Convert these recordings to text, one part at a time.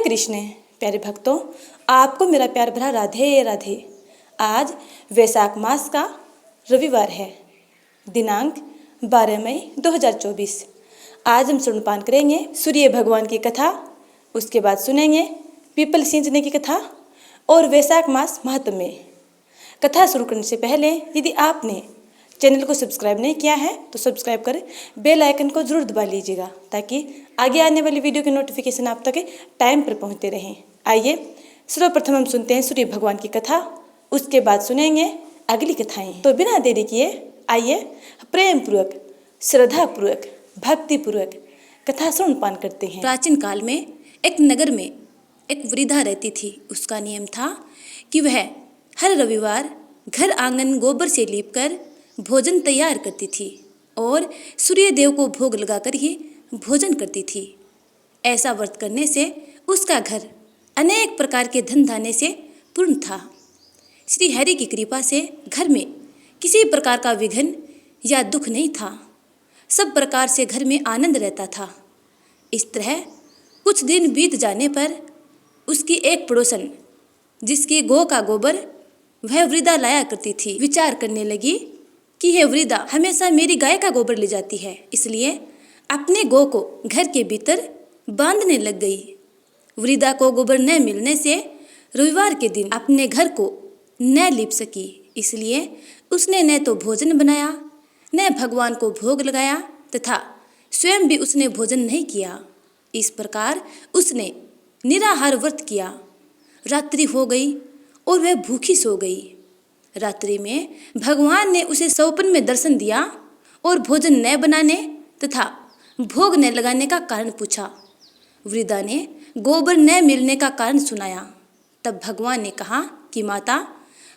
कृष्ण। प्यारे भक्तों, आपको मेरा प्यार भरा राधे राधे। आज वैशाख मास का रविवार है, दिनांक 12 मई 2024। आज हम स्तनपान करेंगे सूर्य भगवान की कथा, उसके बाद सुनेंगे पीपल सींचने की कथा और वैशाख मास महात्म्य। कथा शुरू करने से पहले यदि आपने चैनल को सब्सक्राइब नहीं किया है तो सब्सक्राइब कर बेल आइकन को जरूर दबा लीजिएगा, ताकि आगे आने वाली वीडियो की नोटिफिकेशन आप तक टाइम पर पहुंचते रहें। आइए सर्वप्रथम हम सुनते हैं सूर्य भगवान की कथा, उसके बाद सुनेंगे अगली कथाएं। तो बिना देरी किए आइए प्रेम पूर्वक, श्रद्धा पूर्वक, भक्ति पूर्वक कथा स्तनपान करते हैं। प्राचीन काल में एक नगर में एक वृद्धा रहती थी। उसका नियम था कि वह हर रविवार घर आंगन गोबर से लीपकर भोजन तैयार करती थी और सूर्य देव को भोग लगाकर ही भोजन करती थी। ऐसा व्रत करने से उसका घर अनेक प्रकार के धन धान्य से पूर्ण था। श्री हरि की कृपा से घर में किसी प्रकार का विघ्न या दुख नहीं था। सब प्रकार से घर में आनंद रहता था। इस तरह कुछ दिन बीत जाने पर उसकी एक पड़ोसन, जिसकी गौ का गोबर वह वृद्धा लाया करती थी, विचार करने लगी कि यह वृद्धा हमेशा मेरी गाय का गोबर ले जाती है, इसलिए अपने गौ को घर के भीतर बांधने लग गई। वृद्धा को गोबर न मिलने से रविवार के दिन अपने घर को न लीप सकी, इसलिए उसने न तो भोजन बनाया, न भगवान को भोग लगाया तथा स्वयं भी उसने भोजन नहीं किया। इस प्रकार उसने निराहार व्रत किया। रात्रि हो गई और वह भूखी सो गई। रात्रि में भगवान ने उसे स्वप्न में दर्शन दिया और भोजन न बनाने तथा भोग न लगाने का कारण पूछा। वृद्धा ने गोबर न मिलने का कारण सुनाया। तब भगवान ने कहा कि माता,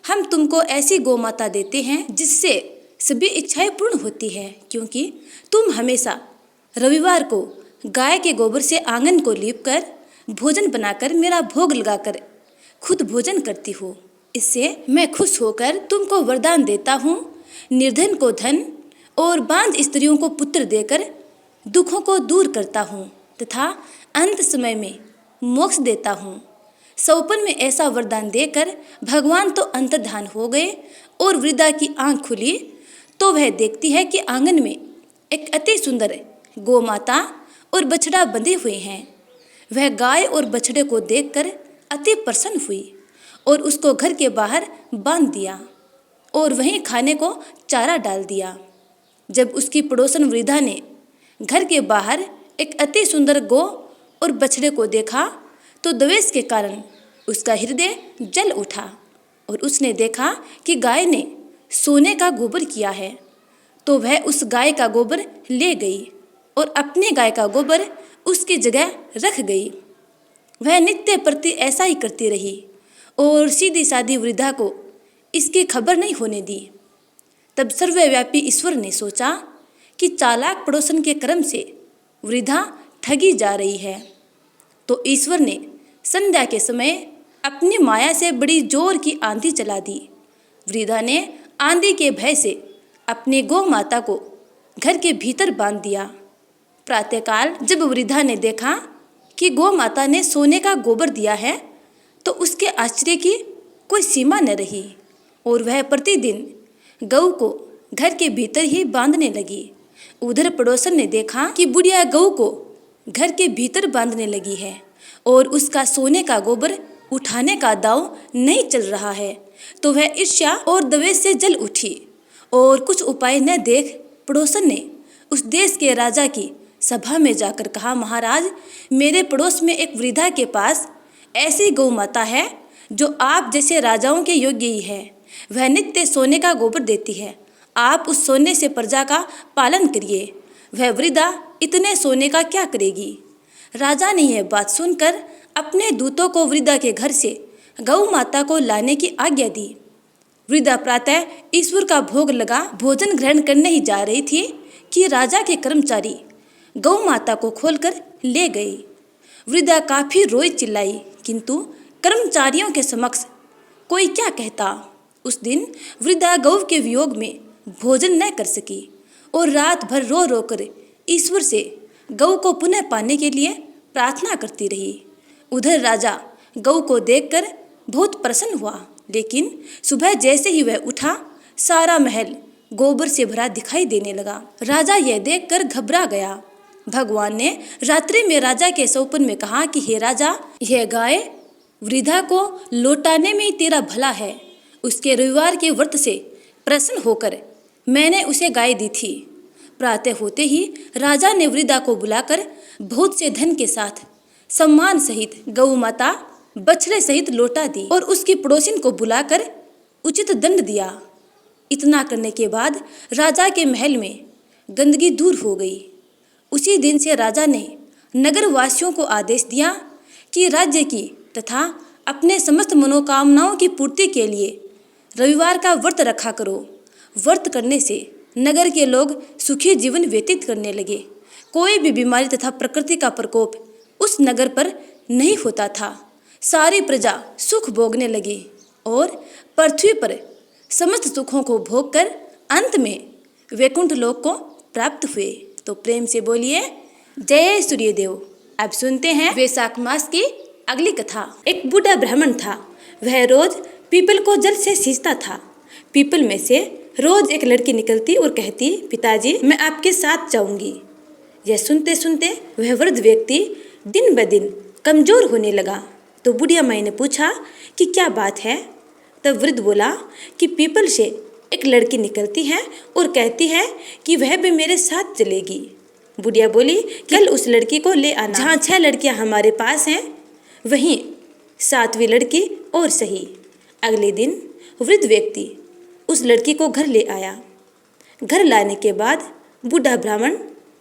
हम तुमको ऐसी गौ माता देते हैं जिससे सभी इच्छाएं पूर्ण होती है, क्योंकि तुम हमेशा रविवार को गाय के गोबर से आंगन को लीपकर भोजन बनाकर मेरा भोग लगाकर खुद भोजन करती हो। इससे मैं खुश होकर तुमको वरदान देता हूँ। निर्धन को धन और बांझ स्त्रियों को पुत्र देकर दुखों को दूर करता हूँ तथा अंत समय में मोक्ष देता हूँ। स्वप्न में ऐसा वरदान देकर भगवान तो अंतर्धान हो गए और वृद्धा की आंख खुली तो वह देखती है कि आंगन में एक अति सुंदर गौ माता और बछड़ा बंधे हुए हैं। वह गाय और बछड़े को देखकर अति प्रसन्न हुई और उसको घर के बाहर बांध दिया और वहीं खाने को चारा डाल दिया। जब उसकी पड़ोसन वृद्धा ने घर के बाहर एक अति सुंदर गौ और बछड़े को देखा तो द्वेष के कारण उसका हृदय जल उठा और उसने देखा कि गाय ने सोने का गोबर किया है, तो वह उस गाय का गोबर ले गई और अपने गाय का गोबर उसकी जगह रख गई। वह नित्य प्रति ऐसा ही करती रही और सीधी सादी वृद्धा को इसकी खबर नहीं होने दी। तब सर्वव्यापी ईश्वर ने सोचा कि चालाक पड़ोसन के कर्म से वृद्धा ठगी जा रही है, तो ईश्वर ने संध्या के समय अपनी माया से बड़ी जोर की आंधी चला दी। वृद्धा ने आंधी के भय से अपनी गौ माता को घर के भीतर बांध दिया। प्रातःकाल जब वृद्धा ने देखा कि गौ माता ने सोने का गोबर दिया है तो उसके आश्चर्य की कोई सीमा न रही और वह प्रतिदिन गऊ को घर के भीतर ही बांधने लगी। उधर पड़ोसन ने देखा कि बुढ़िया गऊ को घर के भीतर बांधने लगी है और उसका सोने का गोबर उठाने का दांव नहीं चल रहा है, तो वह ईर्ष्या और द्वेष से जल उठी और कुछ उपाय न देख पड़ोसन ने उस देश के राजा की सभा में जाकर कहा, महाराज, मेरे पड़ोस में एक वृद्धा के पास ऐसी गौ माता है जो आप जैसे राजाओं के योग्य ही है। वह नित्य सोने का गोबर देती है। आप उस सोने से प्रजा का पालन करिए। वह वृद्धा इतने सोने का क्या करेगी? राजा ने यह बात सुनकर अपने दूतों को वृद्धा के घर से गौ माता को लाने की आज्ञा दी। वृद्धा प्रातः ईश्वर का भोग लगा भोजन ग्रहण करने ही जा रही थी कि राजा के कर्मचारी गौ माता को खोलकर ले गए। वृद्धा काफी रोई चिल्लाई, किंतु कर्मचारियों के समक्ष कोई क्या कहता। उस दिन वृद्धा गौ के वियोग में भोजन न कर सकी और रात भर रो रो कर ईश्वर से गौ को पुनः पाने के लिए प्रार्थना करती रही। उधर राजा गऊ को देखकर बहुत प्रसन्न हुआ, लेकिन सुबह जैसे ही वह उठा, सारा महल गोबर से भरा दिखाई देने लगा। राजा यह देखकर घबरा गया। भगवान ने रात्रि में राजा के सपने में कहा कि हे राजा, यह गाय वृद्धा को लौटाने में ही तेरा भला है। उसके रविवार के व्रत से प्रसन्न होकर मैंने उसे गाय दी थी। प्रातः होते ही राजा ने वृद्धा को बुलाकर बहुत से धन के साथ सम्मान सहित गौ माता बछड़े सहित लौटा दी और उसकी पड़ोसिन को बुलाकर उचित दंड दिया। इतना करने के बाद राजा के महल में गंदगी दूर हो गई। उसी दिन से राजा ने नगर वासियों को आदेश दिया कि राज्य की तथा अपने समस्त मनोकामनाओं की पूर्ति के लिए रविवार का व्रत रखा करो। व्रत करने से नगर के लोग सुखी जीवन व्यतीत करने लगे। कोई भी बीमारी तथा प्रकृति का प्रकोप उस नगर पर नहीं होता था। सारी प्रजा सुख भोगने लगी और पृथ्वी पर समस्त सुखों को भोगकर अंत में वैकुंठ लोक को प्राप्त हुए। तो प्रेम से बोलिए जय सूर्यदेव। अब सुनते हैं वैशाख मास की अगली कथा। एक बूढ़ा ब्राह्मण था। वह रोज पीपल को जल से सींचता था। पीपल में से रोज एक लड़की निकलती और कहती, पिताजी मैं आपके साथ जाऊंगी। यह सुनते सुनते वह वृद्ध व्यक्ति दिन ब दिन कमजोर होने लगा। तो बुढ़िया माई ने पूछा कि क्या बात है। तब वृद्ध बोला कि पीपल से एक लड़की निकलती है और कहती है कि वह भी मेरे साथ चलेगी। बुढ़िया बोली, कल उस लड़की को ले आना। जहाँ 6 लड़कियाँ हमारे पास हैं वहीं 7वीं लड़की और सही। अगले दिन वृद्ध व्यक्ति उस लड़की को घर ले आया। घर लाने के बाद बूढ़ा ब्राह्मण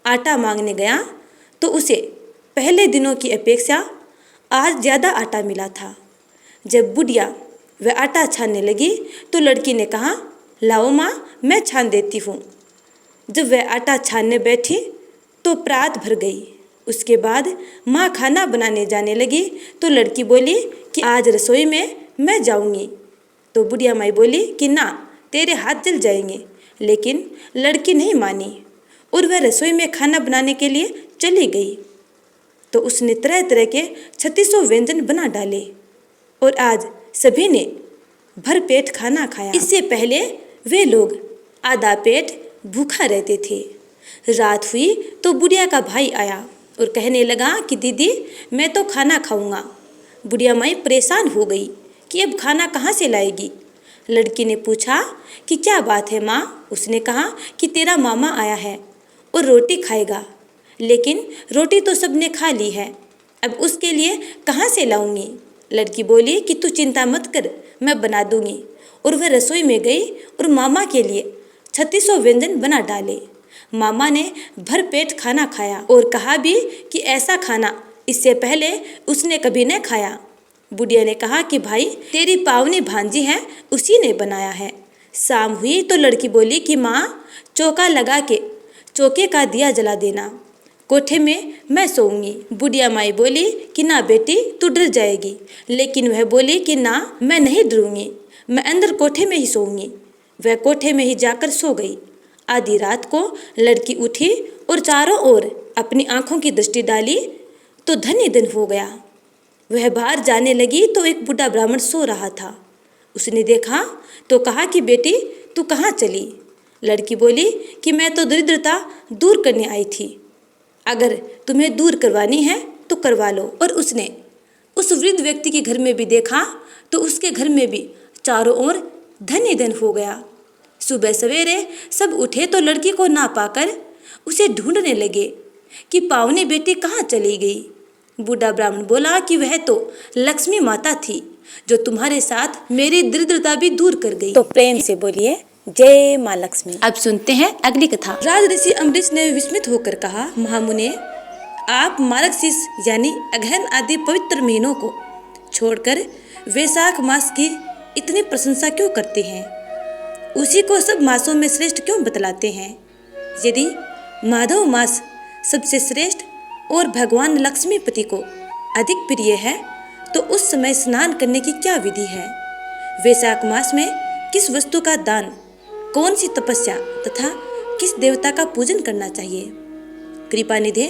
आटा मांगने गया तो उसे पहले दिनों की अपेक्षा आज ज़्यादा आटा मिला था। जब बुढ़िया वह आटा छानने लगी तो लड़की ने कहा, लाओ माँ, मैं छान देती हूँ। जब वह आटा छानने बैठी तो प्रात भर गई। उसके बाद माँ खाना बनाने जाने लगी तो लड़की बोली कि आज रसोई में मैं जाऊँगी। तो बुढ़िया माई बोली कि ना, तेरे हाथ जल जाएंगे। लेकिन लड़की नहीं मानी और वह रसोई में खाना बनाने के लिए चली गई। तो उसने तरह तरह के 3600 व्यंजन बना डाले और आज सभी ने भर पेट खाना खाया। इससे पहले वे लोग आधा पेट भूखा रहते थे। रात हुई तो बुढ़िया का भाई आया और कहने लगा कि दीदी मैं तो खाना खाऊंगा। बुढ़िया माई परेशान हो गई कि अब खाना कहाँ से लाएगी। लड़की ने पूछा कि क्या बात है माँ। उसने कहा कि तेरा मामा आया है और रोटी खाएगा, लेकिन रोटी तो सबने खा ली है, अब उसके लिए कहाँ से लाऊंगी। लड़की बोली कि तू चिंता मत कर, मैं बना दूंगी। और वह रसोई में गई और मामा के लिए 3600 व्यंजन बना डाले। मामा ने भर पेट खाना खाया और कहा भी कि ऐसा खाना इससे पहले उसने कभी न खाया। बुढ़िया ने कहा कि भाई तेरी पावनी भांजी है, उसी ने बनाया है। शाम हुई तो लड़की बोली कि माँ चौका लगा के चौके का दिया जला देना, कोठे में मैं सोऊंगी। बुढ़िया माई बोली कि ना बेटी, तू डर जाएगी। लेकिन वह बोली कि ना, मैं नहीं डरूंगी, मैं अंदर कोठे में ही सोऊंगी। वह कोठे में ही जाकर सो गई। आधी रात को लड़की उठी और चारों ओर अपनी आंखों की दृष्टि डाली तो धन ही धन हो गया। वह बाहर जाने लगी तो एक बूढ़ा ब्राह्मण सो रहा था। उसने देखा तो कहा कि बेटी तू कहाँ चली। लड़की बोली कि मैं तो दरिद्रता दूर करने आई थी, अगर तुम्हें दूर करवानी है तो करवा लो। और उसने उस वृद्ध व्यक्ति के घर में भी देखा तो उसके घर में भी चारों ओर धन ही धन हो गया। सुबह सवेरे सब उठे तो लड़की को ना पाकर उसे ढूंढने लगे कि पावनी बेटी कहाँ चली गई। बूढ़ा ब्राह्मण बोला कि वह तो लक्ष्मी माता थी जो तुम्हारे साथ मेरी दरिद्रता भी दूर कर गई। तो प्रेम से बोलिए जय माँ लक्ष्मी। अब सुनते हैं अगली कथा। राजऋषि अम्बरीश ने विस्मित होकर कहा, महामुने, आप मार्गशीर्ष यानी अगहन आदि पवित्र महीनों को छोड़कर वैशाख मास की इतनी प्रशंसा क्यों करते हैं? उसी को सब मासों में श्रेष्ठ क्यों बतलाते हैं? यदि माधव मास सबसे श्रेष्ठ और भगवान लक्ष्मीपति को अधिक प्रिय है तो उस समय स्नान करने की क्या विधि है? वैशाख मास में किस वस्तु का दान, कौन सी तपस्या तथा किस देवता का पूजन करना चाहिए? कृपा निधे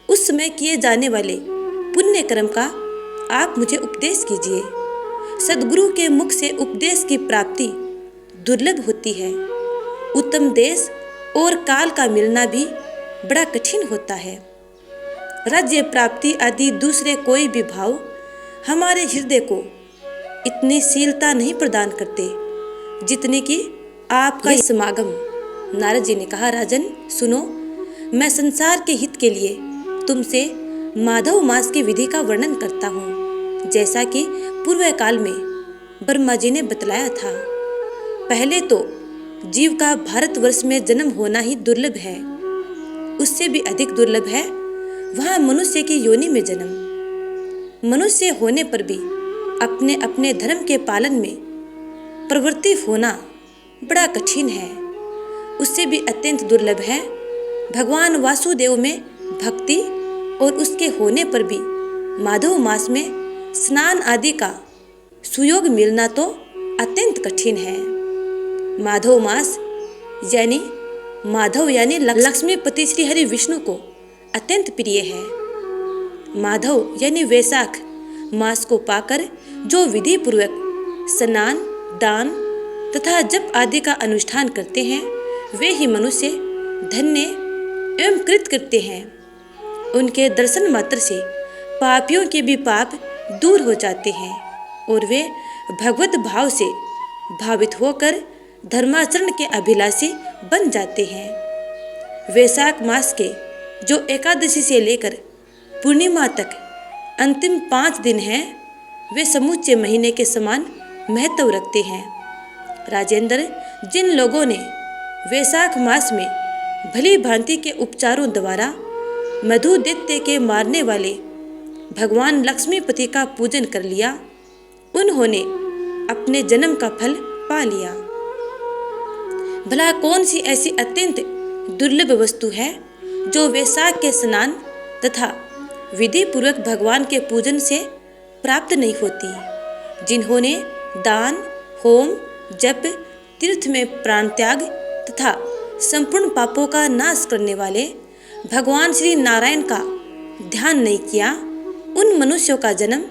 उस समय किए जाने वाले पुण्य कर्म का आप मुझे उपदेश कीजिए। सद्गुरु के मुख से उपदेश की प्राप्ति दुर्लभ होती है। उत्तम देश और काल का मिलना भी बड़ा कठिन होता है। राज्य प्राप्ति आदि दूसरे कोई भी भाव हमारे हृदय को इतनी शीलता नहीं प्रदान करते जितने कि आपका समागम। नारद जी ने कहा, राजन सुनो, मैं संसार के हित के लिए तुमसे माधव मास की विधि का वर्णन करता हूँ, जैसा कि पूर्व काल में ब्रह्मा जी ने बतलाया था। पहले तो जीव का भारतवर्ष में जन्म होना ही दुर्लभ है। उससे भी अधिक दुर्लभ है वहाँ मनुष्य की योनि में जन्म। मनुष्य होने पर भी अपने अपने धर्म के पालन में प्रवृत्ति होना बड़ा कठिन है। उससे भी अत्यंत दुर्लभ है भगवान वासुदेव में भक्ति और उसके होने पर भी माधव मास में स्नान आदि का सुयोग मिलना तो अत्यंत कठिन है। माधव मास यानी माधव यानी लक्ष्मीपति श्री हरि विष्णु को अत्यंत प्रिय है। माधव यानी वैशाख मास को पाकर जो विधि पूर्वक स्नान, दान तथा जप आदि का अनुष्ठान करते हैं वे ही मनुष्य धन्य एवं कृतकृत्य हैं। उनके दर्शन मात्र से पापियों के भी पाप दूर हो जाते हैं और वे भगवत भाव से भावित होकर धर्माचरण के अभिलाषी बन जाते हैं। वैशाख मास के जो एकादशी से लेकर पूर्णिमा तक अंतिम 5 दिन हैं वे समूचे महीने के समान महत्व रखते हैं। राजेंद्र, जिन लोगों ने वैशाख मास में भली भांति के उपचारों द्वारा मधु दैत्य के मारने वाले भगवान लक्ष्मीपति का पूजन कर लिया, उन्होंने अपने जन्म का फल पा लिया। भला कौन सी ऐसी अत्यंत दुर्लभ वस्तु है जो वैशाख के स्नान तथा विधि पूर्वक भगवान के पूजन से प्राप्त नहीं होती। जिन्होंने दान, होम, जप, तीर्थ में प्राण त्याग तथा संपूर्ण पापों का नाश करने वाले भगवान श्री नारायण का ध्यान नहीं किया, उन मनुष्यों का जन्म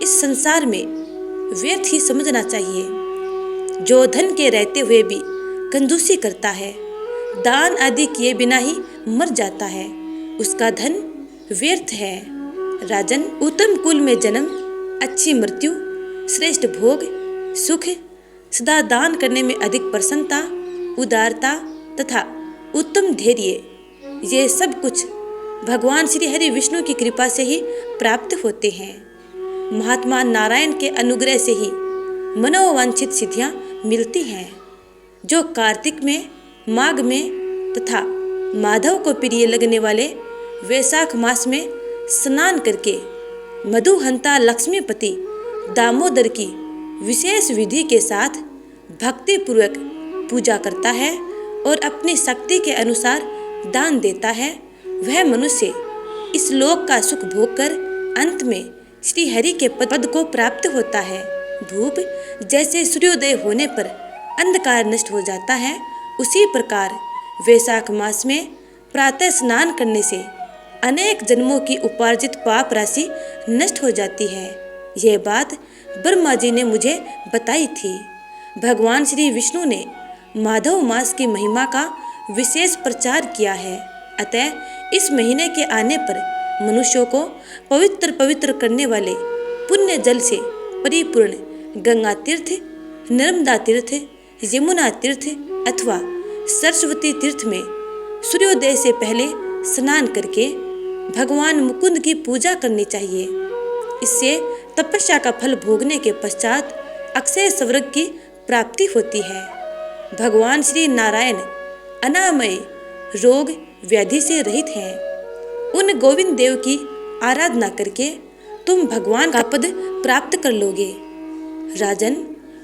इस संसार में व्यर्थ ही समझना चाहिए। जो धन के रहते हुए भी कंजूसी करता है, दान आदि किए बिना ही मर जाता है, उसका धन व्यर्थ है। राजन, उत्तम कुल में जन्म, अच्छी मृत्यु, श्रेष्ठ भोग, सुख, सदा दान करने में अधिक प्रसन्नता, उदारता तथा उत्तम धैर्य, ये सब कुछ भगवान श्री हरि विष्णु की कृपा से ही प्राप्त होते हैं। महात्मा नारायण के अनुग्रह से ही मनोवांछित सिद्धियां मिलती हैं। जो कार्तिक में, माघ में तथा माधव को प्रिय लगने वाले वैशाख मास में स्नान करके मधुहंता लक्ष्मीपति दामोदर की विशेष विधि के साथ भक्ति पूर्वक पूजा करता है और अपनी शक्ति के अनुसार दान देता है, वह मनुष्य इस लोक का सुख भोगकर अंत में श्री हरि के पद को प्राप्त होता है। धूप जैसे सूर्योदय होने पर अंधकार नष्ट हो जाता है, उसी प्रकार वैशाख मास में प्रातः स्नान करने से अनेक जन्मों की उपार्जित पाप राशि नष्ट हो जाती है। यह बात ब्रह्मा जी ने मुझे बताई थी। भगवान श्री विष्णु ने माधव मास की महिमा का विशेष प्रचार किया है। अतः इस महीने के आने पर मनुष्यों को पवित्र करने वाले पुण्य जल से परिपूर्ण गंगा तीर्थ, नर्मदा तीर्थ, यमुना तीर्थ अथवा सरस्वती तीर्थ में सूर्योदय से पहले स्नान करके भगवान मुकुंद की पूजा करनी चाहिए। इससे तपस्या का फल भोगने के पश्चात अक्षय स्वर्ग की प्राप्ति होती है। भगवान श्री नारायण अनामय, रोग व्याधि से रहित हैं। उन गोविंद देव की आराधना करके तुम भगवान का पद प्राप्त कर लोगे। राजन,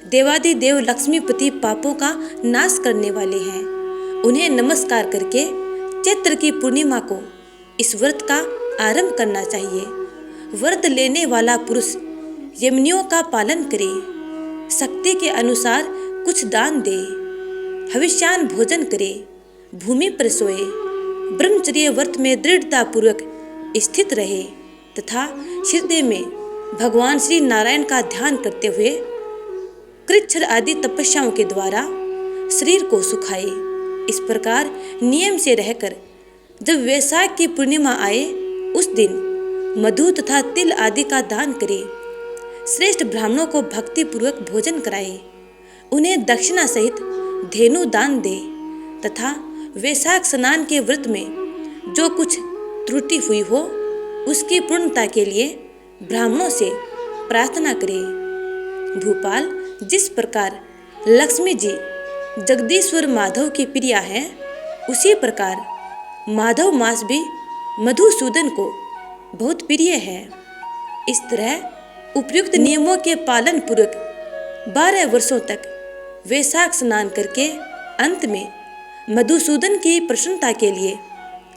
देवादिदेव लक्ष्मीपति पापों का नाश करने वाले हैं। उन्हें नमस्कार करके चैत्र की पूर्णिमा को इस व्रत का आरंभ करना चाहिए। व्रत लेने वाला पुरुष यमनियों का पालन करे, शक्ति के अनुसार कुछ दान दे, हविष्यान भोजन करे, भूमि पर सोए, ब्रह्मचर्य व्रत में दृढ़ता पूर्वक स्थित रहे तथा हृदय में भगवान श्री नारायण का ध्यान करते हुए कृच्छ्र आदि तपस्याओं के द्वारा शरीर को सुखाए। इस प्रकार नियम से रहकर जब वैशाख की पूर्णिमा आए उस दिन मधु तथा तिल आदि का दान करे। श्रेष्ठ ब्राह्मणों को भक्ति पूर्वक भोजन कराए, उन्हें दक्षिणा सहित धेनु दान दे तथा वैशाख स्नान के व्रत में जो कुछ त्रुटि हुई हो उसकी पूर्णता के लिए ब्राह्मणों से प्रार्थना करे। भूपाल, जिस प्रकार लक्ष्मी जी जगदीश्वर माधव की प्रिया है, उसी प्रकार माधव मास भी मधुसूदन को बहुत प्रिय है। इस तरह उपयुक्त नियमों के पालन पूर्वक 12 वर्षों तक वैशाख स्नान करके अंत में मधुसूदन की प्रसन्नता के लिए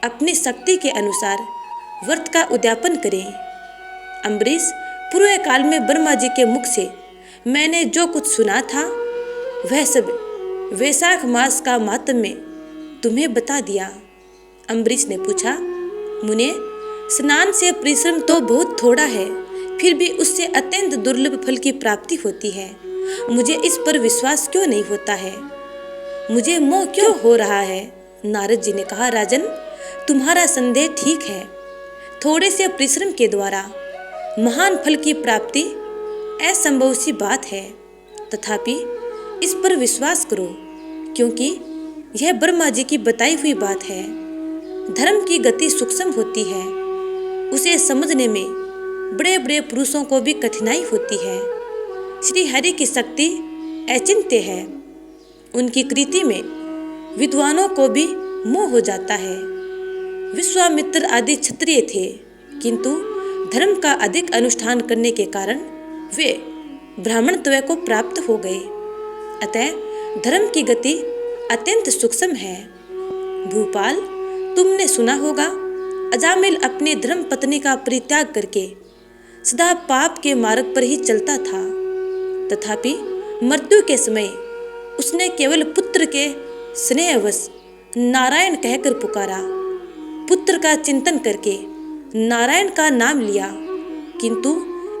अपनी शक्ति के अनुसार व्रत का उद्यापन करें। अम्बरीश, पूर्व काल में ब्रह्मा जी के मुख से मैंने जो कुछ सुना था वह सब वैशाख मास का माहात्म्य तुम्हें बता दिया। अम्बरीश ने पूछा, मुने, स्नान से परिश्रम तो बहुत थोड़ा है, फिर भी उससे अत्यंत दुर्लभ फल की प्राप्ति होती है। मुझे इस पर विश्वास क्यों नहीं होता है? मुझे मोह क्यों हो रहा है? नारद जी ने कहा, राजन, तुम्हारा संदेह ठीक है। थोड़े से परिश्रम के द्वारा महान फल की प्राप्ति असंभव सी बात है। तथापि इस पर विश्वास करो, क्योंकि यह ब्रह्मा जी की बताई हुई बात है। धर्म की गति सूक्ष्म होती है, उसे समझने में बड़े बड़े पुरुषों को भी कठिनाई होती है। श्री हरि की शक्ति अचिंत्य है, उनकी कृति में विद्वानों को भी मोह हो जाता है। विश्वामित्र आदि क्षत्रिय थे, किंतु धर्म का अधिक अनुष्ठान करने के कारण वे ब्राह्मणत्व को प्राप्त हो गए। अतः धर्म की गति अत्यंत सूक्ष्म है। भूपाल, तुमने सुना होगा, अजामिल अपनी धर्म पत्नी का परित्याग करके सदा पाप के मार्ग पर ही चलता था। तथापि मृत्यु के समय उसने केवल पुत्र के स्नेहवश नारायण कहकर पुकारा। पुत्र का चिंतन करके नारायण का नाम लिया, किंतु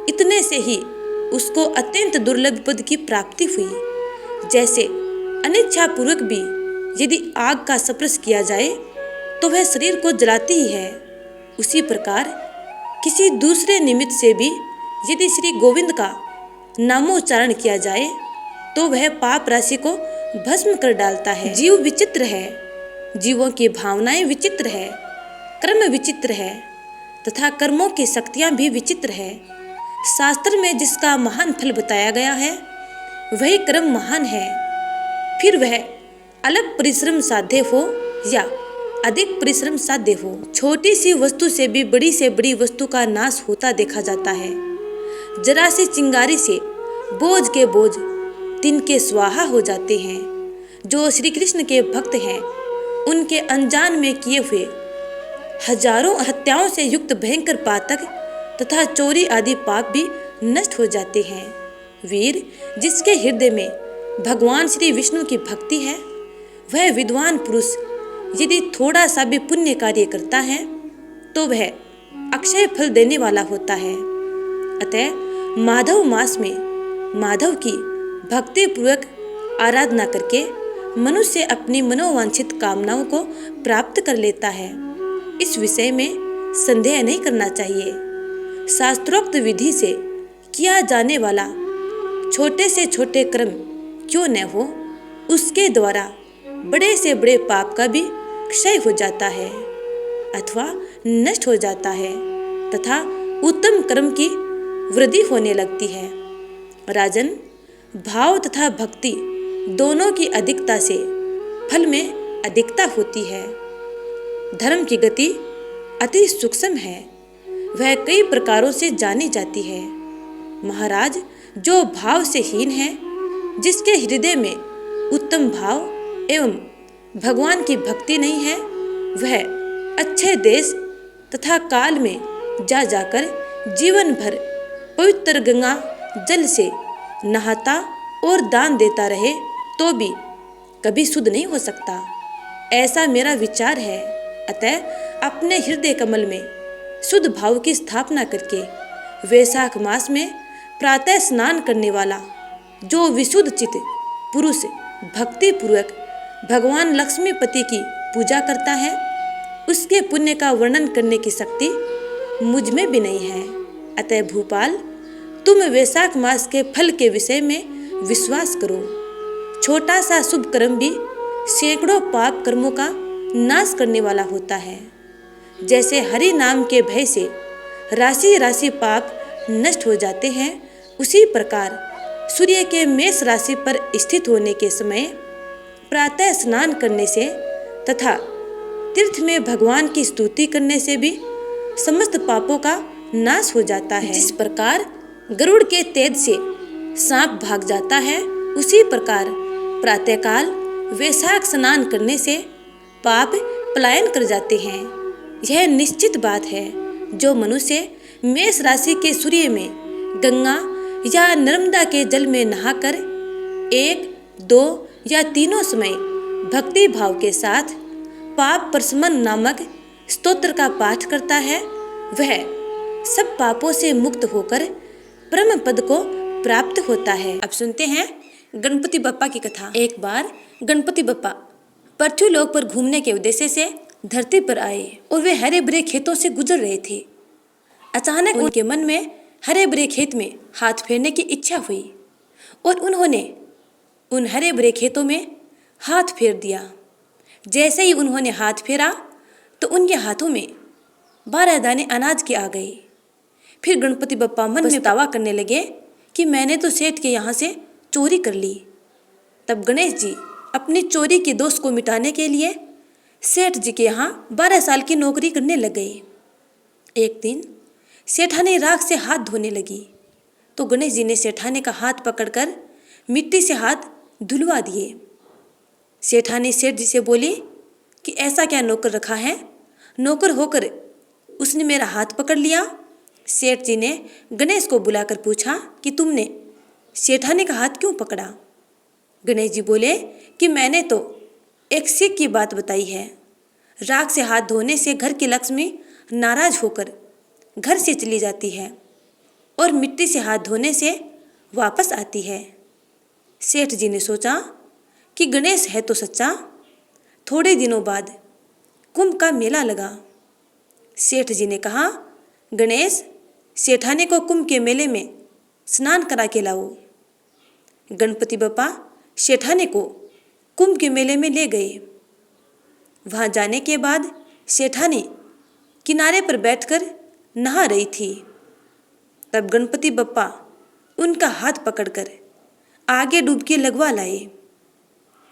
इतने से ही उसको अत्यंत दुर्लभ पद की प्राप्ति हुई। जैसे अनिच्छा पूर्वक भी यदि आग का स्पर्श किया जाए तो वह शरीर को जलाती ही है, उसी प्रकार किसी दूसरे निमित्त से भी यदि श्री गोविंद का नामोच्चारण किया जाए तो वह पाप राशि को भस्म कर डालता है। जीव विचित्र है, जीवों की भावनाएं विचित्र है, कर्म विचित्र है तथा कर्मों की शक्तियां भी विचित्र है। शास्त्र में जिसका महान फल बताया गया है वही कर्म महान है, फिर वह अल्प परिश्रम साध्य हो या अधिक परिश्रम साध्य हो। छोटी सी वस्तु से भी बड़ी से बड़ी वस्तु का नाश होता देखा जाता है। जरा सी चिंगारी से बोझ के बोझ तिनके स्वाहा हो जाते हैं। जो श्री कृष्ण के भक्त हैं उनके अनजान में किए हुए हजारों हत्याओं से युक्त भयंकर पातक तथा चोरी आदि पाप भी नष्ट हो जाते हैं। वीर, जिसके हृदय में भगवान श्री विष्णु की भक्ति है, वह विद्वान पुरुष यदि थोड़ा सा भी पुण्य कार्य करता है तो वह अक्षय फल देने वाला होता है। अतः माधव मास में माधव की भक्ति पूर्वक आराधना करके मनुष्य अपनी मनोवांछित कामनाओं को प्राप्त कर लेता है। इस विषय में संदेह नहीं करना चाहिए। शास्त्रोक्त विधि से किया जाने वाला छोटे से छोटे कर्म क्यों न हो, उसके द्वारा बड़े से बड़े पाप का भी क्षय हो जाता है अथवा नष्ट हो जाता है तथा उत्तम कर्म की वृद्धि होने लगती है। राजन, भाव तथा भक्ति दोनों की अधिकता से फल में अधिकता होती है। धर्म की गति अति सूक्ष्म है, वह कई प्रकारों से जानी जाती है। महाराज, जो भाव से हीन है, जिसके हृदय में उत्तम भाव एवं भगवान की भक्ति नहीं है, वह अच्छे देश तथा काल में जा जाकर जीवन भर पवित्र गंगा जल से नहाता और दान देता रहे तो भी कभी शुद्ध नहीं हो सकता। ऐसा मेरा विचार है। अतः अपने हृदय कमल में शुद्ध भाव की स्थापना करके वैशाख मास में प्रातः स्नान करने वाला जो विशुद्ध चित्त पुरुष भक्ति पूर्वक भगवान लक्ष्मीपति की पूजा करता है, उसके पुण्य का वर्णन करने की शक्ति मुझ में भी नहीं है। अतः भूपाल, तुम वैशाख मास के फल के विषय में विश्वास करो। छोटा सा शुभ कर्म भी सैकड़ों पाप कर्मों का नाश करने वाला होता है। जैसे हरि नाम के भय से राशि राशि पाप नष्ट हो जाते हैं, उसी प्रकार सूर्य के मेष राशि पर स्थित होने के समय प्रातः स्नान करने से तथा तीर्थ में भगवान की स्तुति करने से भी समस्त पापों का नाश हो जाता है। जिस प्रकार गरुड़ के तेज से सांप भाग जाता है, उसी प्रकार प्रातःकाल वैशाख स्नान करने से पाप पलायन कर जाते हैं। यह निश्चित बात है। जो मनुष्य मेष राशि के सूर्य में गंगा या नर्मदा के जल में नहाकर 1, 2 या तीनों समय भक्ति भाव के साथ पाप प्रशमन नामक स्तोत्र का पाठ करता है, वह सब पापों से मुक्त होकर परम पद को प्राप्त होता है। अब सुनते हैं गणपति बप्पा की कथा। एक बार गणपति बप्पा पृथ्वीलोक पर घूमने के उद्देश्य से धरती पर आए और वे हरे भरे खेतों से गुजर रहे थे। अचानक उनके मन में हरे भरे खेत में हाथ फेरने की इच्छा हुई और उन्होंने उन हरे भरे खेतों में हाथ फेर दिया। जैसे ही उन्होंने हाथ फेरा तो उनके हाथों में 12 दाने अनाज के आ गए। फिर गणपति बप्पा मन में दावा करने लगे कि मैंने तो सेठ के यहाँ से चोरी कर ली। तब गणेश जी अपनी चोरी के दोष को मिटाने के लिए सेठ जी के यहाँ 12 साल की नौकरी करने लग गए। एक दिन सेठानी राख से हाथ धोने लगी तो गणेश जी ने सेठानी का हाथ पकड़कर मिट्टी से हाथ धुलवा दिए। सेठानी सेठ जी से बोली कि ऐसा क्या नौकर रखा है, नौकर होकर उसने मेरा हाथ पकड़ लिया। सेठ जी ने गणेश को बुलाकर पूछा कि तुमने सेठानी का हाथ क्यों पकड़ा। गणेश जी बोले कि मैंने तो एक सीख की बात बताई है। राख से हाथ धोने से घर की लक्ष्मी नाराज होकर घर से चली जाती है और मिट्टी से हाथ धोने से वापस आती है। सेठ जी ने सोचा कि गणेश है तो सच्चा। थोड़े दिनों बाद कुंभ का मेला लगा। सेठ जी ने कहा, गणेश, सेठानी को कुंभ के मेले में स्नान करा के लाओ। गणपति बप्पा सेठानी को कुंभ के मेले में ले गए। वहाँ जाने के बाद सेठानी किनारे पर बैठकर नहा रही थी। तब गणपति बप्पा उनका हाथ पकड़कर आगे डुबकी लगवा लाए।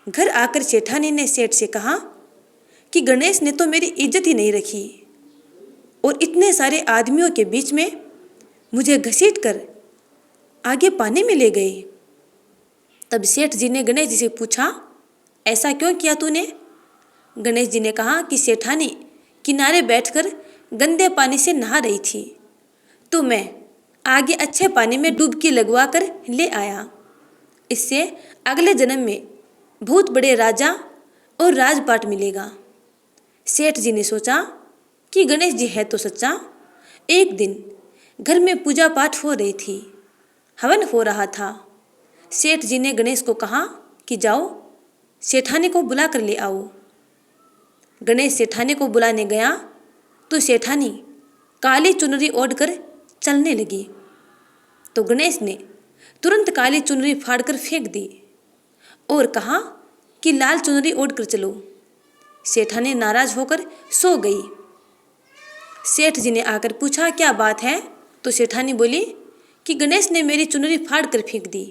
घर आकर सेठानी ने सेठ से कहा कि गणेश ने तो मेरी इज्जत ही नहीं रखी और इतने सारे आदमियों के बीच में मुझे घसीट कर आगे पानी में ले गए। तब सेठ जी ने गणेश जी से पूछा, ऐसा क्यों किया तूने। गणेश जी ने कहा कि सेठानी किनारे बैठकर गंदे पानी से नहा रही थी तो मैं आगे अच्छे पानी में डुबकी लगवा कर ले आया। इससे अगले जन्म में बहुत बड़े राजा और राजपाट मिलेगा। सेठ जी ने सोचा कि गणेश जी है तो सच्चा। एक दिन घर में पूजा पाठ हो रही थी, हवन हो रहा था। सेठ जी ने गणेश को कहा कि जाओ सेठानी को बुला कर ले आओ। गणेश सेठानी को बुलाने गया तो सेठानी काली चुनरी ओढ़कर चलने लगी तो गणेश ने तुरंत काली चुनरी फाड़कर फेंक दी और कहा कि लाल चुनरी ओढ़कर चलो। सेठानी नाराज होकर सो गई। सेठ जी ने आकर पूछा, क्या बात है। तो सेठानी बोली कि गणेश ने मेरी चुनरी फाड़ कर फेंक दी।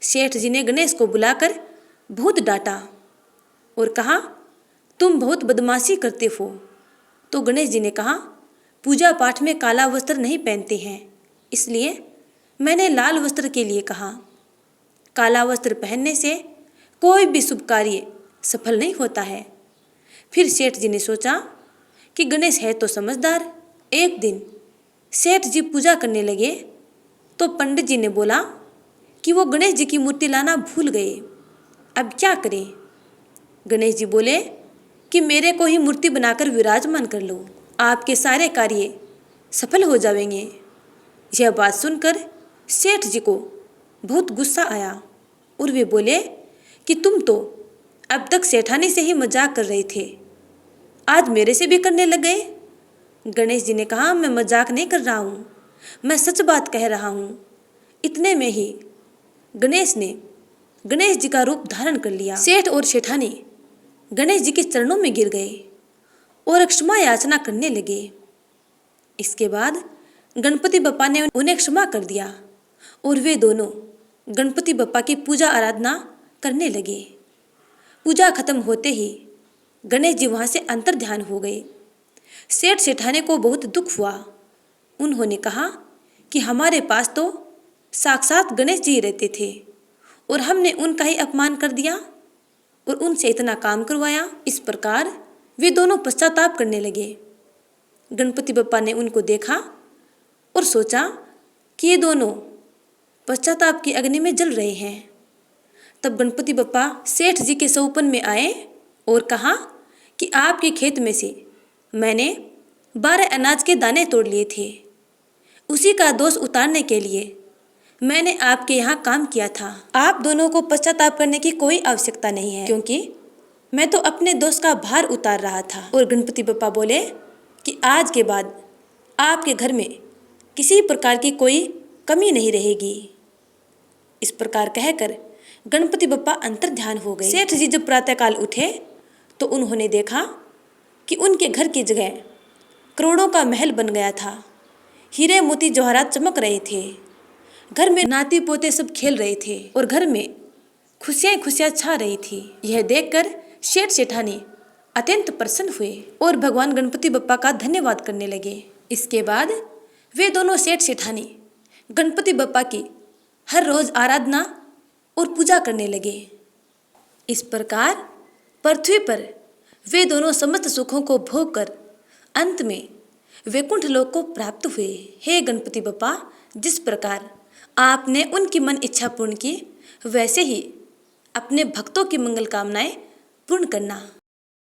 सेठ जी ने गणेश को बुलाकर बहुत डांटा और कहा, तुम बहुत बदमाशी करते हो। तो गणेश जी ने कहा, पूजा पाठ में काला वस्त्र नहीं पहनते हैं, इसलिए मैंने लाल वस्त्र के लिए कहा। काला वस्त्र पहनने से कोई भी शुभ कार्य सफल नहीं होता है। फिर सेठ जी ने सोचा कि गणेश है तो समझदार। एक दिन सेठ जी पूजा करने लगे तो पंडित जी ने बोला कि वो गणेश जी की मूर्ति लाना भूल गए, अब क्या करें। गणेश जी बोले कि मेरे को ही मूर्ति बनाकर विराजमान कर लो, आपके सारे कार्य सफल हो जाएंगे। यह बात सुनकर सेठ जी को बहुत गुस्सा आया और वे बोले कि तुम तो अब तक सेठानी से ही मजाक कर रहे थे, आज मेरे से भी करने लग गए। गणेश जी ने कहा, मैं मजाक नहीं कर रहा हूँ, मैं सच बात कह रहा हूँ। इतने में ही गणेश ने गणेश जी का रूप धारण कर लिया। सेठ और सेठानी गणेश जी के चरणों में गिर गए और क्षमा याचना करने लगे। इसके बाद गणपति बप्पा ने उन्हें क्षमा कर दिया और वे दोनों गणपति बप्पा की पूजा आराधना करने लगे। पूजा खत्म होते ही गणेश जी वहाँ से अंतर्ध्यान हो गए। सेठ सेठानी को बहुत दुख हुआ। उन्होंने कहा कि हमारे पास तो साक्षात गणेश जी रहते थे और हमने उनका ही अपमान कर दिया और उनसे इतना काम करवाया। इस प्रकार वे दोनों पश्चाताप करने लगे। गणपति बप्पा ने उनको देखा और सोचा कि ये दोनों पश्चाताप की अग्नि में जल रहे हैं। तब गणपति बप्पा सेठ जी के सौपन में आए और कहा कि आपके खेत में से मैंने 12 अनाज के दाने तोड़ लिए थे, उसी का दोष उतारने के लिए मैंने आपके यहाँ काम किया था। आप दोनों को पश्चाताप करने की कोई आवश्यकता नहीं है, क्योंकि मैं तो अपने दोष का भार उतार रहा था। और गणपति बप्पा बोले कि आज के बाद आपके घर में किसी प्रकार की कोई कमी नहीं रहेगी। इस प्रकार कहकर गणपति बप्पा अंतर्ध्यान हो गए। सेठ जी जब प्रातःकाल उठे तो उन्होंने देखा कि उनके घर की जगह करोड़ों का महल बन गया था। हीरे मोती जवाहरात चमक रहे थे। घर में नाती पोते सब खेल रहे थे और घर में खुशियाँ खुशियाँ छा रही थी। यह देखकर सेठ सेठानी अत्यंत प्रसन्न हुए और भगवान गणपति बप्पा का धन्यवाद करने लगे। इसके बाद वे दोनों सेठ सेठानी गणपति बप्पा की हर रोज आराधना और पूजा करने लगे। इस प्रकार पृथ्वी पर वे दोनों समस्त सुखों को भोग कर अंत में वैकुंठ लोक को प्राप्त हुए। हे गणपति बप्पा, जिस प्रकार आपने उनकी मन इच्छा पूर्ण की, वैसे ही अपने भक्तों की मंगल कामनाएं पूर्ण करना।